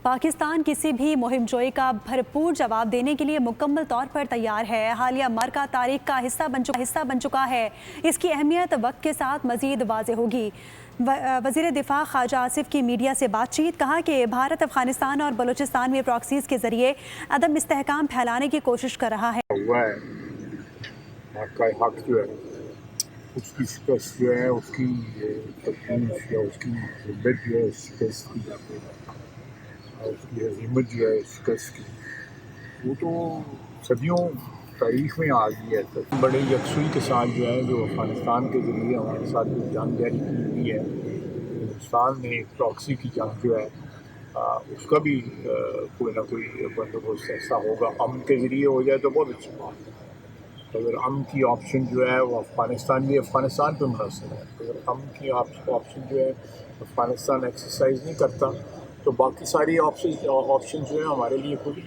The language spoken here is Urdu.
پاکستان کسی بھی مہم جوئی کا بھرپور جواب دینے کے لیے مکمل طور پر تیار ہے۔ حالیہ معرکہ تاریخ کا حصہ بن چکا ہے۔ اس کی اہمیت وقت کے ساتھ مزید واضح ہوگی۔ وزیر دفاع خواجہ آصف کی میڈیا سے بات چیت، کہا کہ بھارت افغانستان اور بلوچستان میں پراکسیز کے ذریعے عدم استحکام پھیلانے کی کوشش کر رہا ہے۔ حق جو ہے اس کی شکست جو ہے، اس کی تکلیف یا اس کی حدت جو ہے شکست کی جاتی ہے، اس کی عظیمت جو ہے شکست کی، وہ تو صدیوں تاریخ میں آ گئی ہے۔ بڑے یکسوئی کے ساتھ جو ہے، جو افغانستان کے ذریعے ہمارے ساتھ جو جنگ جاری کی ہوئی ہے، ہندوستان نے ایک پراکسی کی جنگ جو ہے اس کا بھی کوئی نہ کوئی بندوبست ایسا ہوگا۔ امن کے ذریعے ہو جائے تو بہت اچھی بات ہے۔ اگر امن کی آپشن جو ہے وہ افغانستان پہ منحصر ہے، اگر امن کی آپشن جو ہے افغانستان ایکسرسائز نہیں کرتا تو باقی ساری آپشن جو ہے ہمارے لیے کوئی